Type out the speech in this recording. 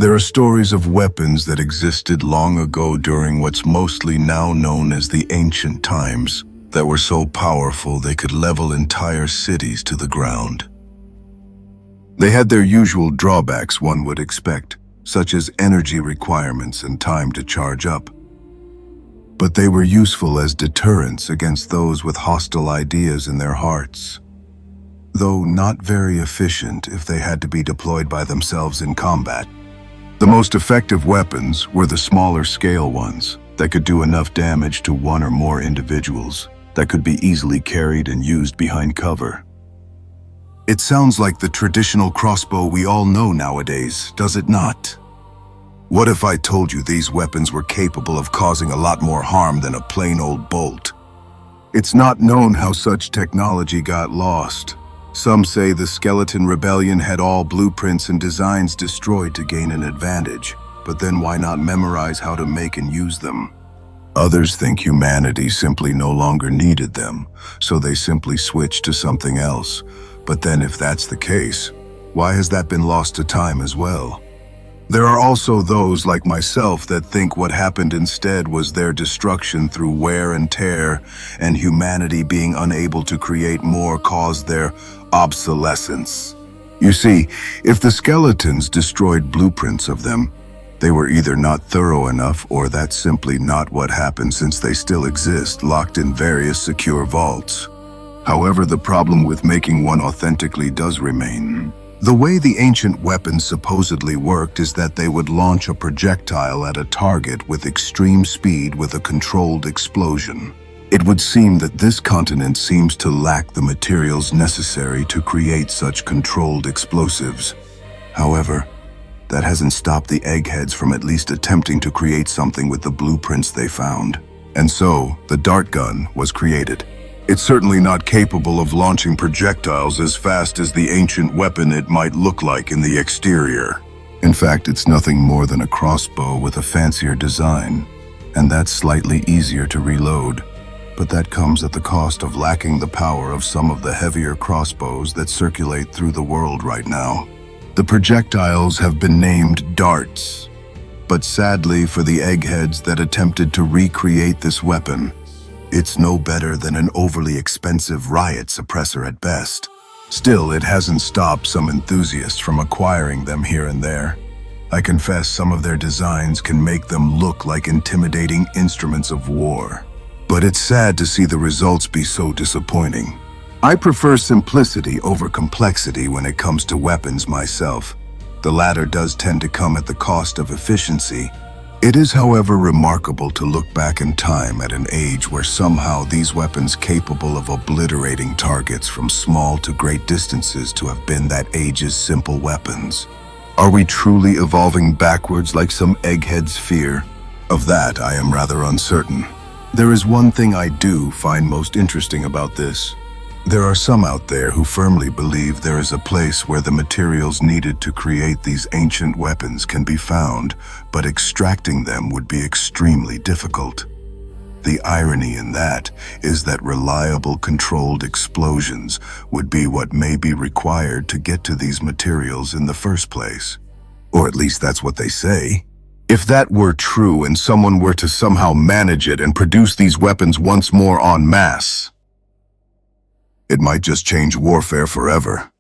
There are stories of weapons that existed long ago during what's mostly now known as the ancient times that were so powerful they could level entire cities to the ground. They had their usual drawbacks one would expect, such as energy requirements and time to charge up. But they were useful as deterrents against those with hostile ideas in their hearts, though not very efficient if they had to be deployed by themselves in combat. The most effective weapons were the smaller scale ones that could do enough damage to one or more individuals that could be easily carried and used behind cover. It sounds like the traditional crossbow we all know nowadays, does it not? What if I told you these weapons were capable of causing a lot more harm than a plain old bolt? It's not known how such technology got lost. Some say the Skeleton Rebellion had all blueprints and designs destroyed to gain an advantage, but then why not memorize how to make and use them? Others think humanity simply no longer needed them, so they simply switched to something else. But then if that's the case, why has that been lost to time as well? There are also those like myself that think what happened instead was their destruction through wear and tear, and humanity being unable to create more caused their obsolescence. You see, if the skeletons destroyed blueprints of them, they were either not thorough enough or that's simply not what happened, since they still exist, locked in various secure vaults. However, the problem with making one authentically does remain. The way the ancient weapons supposedly worked is that they would launch a projectile at a target with extreme speed with a controlled explosion. It would seem that this continent seems to lack the materials necessary to create such controlled explosives. However, that hasn't stopped the eggheads from at least attempting to create something with the blueprints they found. And so, the dart gun was created. It's certainly not capable of launching projectiles as fast as the ancient weapon it might look like in the exterior. In fact, it's nothing more than a crossbow with a fancier design, and that's slightly easier to reload. But that comes at the cost of lacking the power of some of the heavier crossbows that circulate through the world right now. The projectiles have been named darts, but sadly for the eggheads that attempted to recreate this weapon, it's no better than an overly expensive riot suppressor at best. Still, it hasn't stopped some enthusiasts from acquiring them here and there. I confess some of their designs can make them look like intimidating instruments of war. But it's sad to see the results be so disappointing. I prefer simplicity over complexity when it comes to weapons myself. The latter does tend to come at the cost of efficiency. It is, however, remarkable to look back in time at an age where somehow these weapons capable of obliterating targets from small to great distances to have been that age's simple weapons. Are we truly evolving backwards like some eggheads fear? Of that, I am rather uncertain. There is one thing I do find most interesting about this. There are some out there who firmly believe there is a place where the materials needed to create these ancient weapons can be found, but extracting them would be extremely difficult. The irony in that is that reliable, controlled explosions would be what may be required to get to these materials in the first place. Or at least that's what they say. If that were true and someone were to somehow manage it and produce these weapons once more en masse, it might just change warfare forever.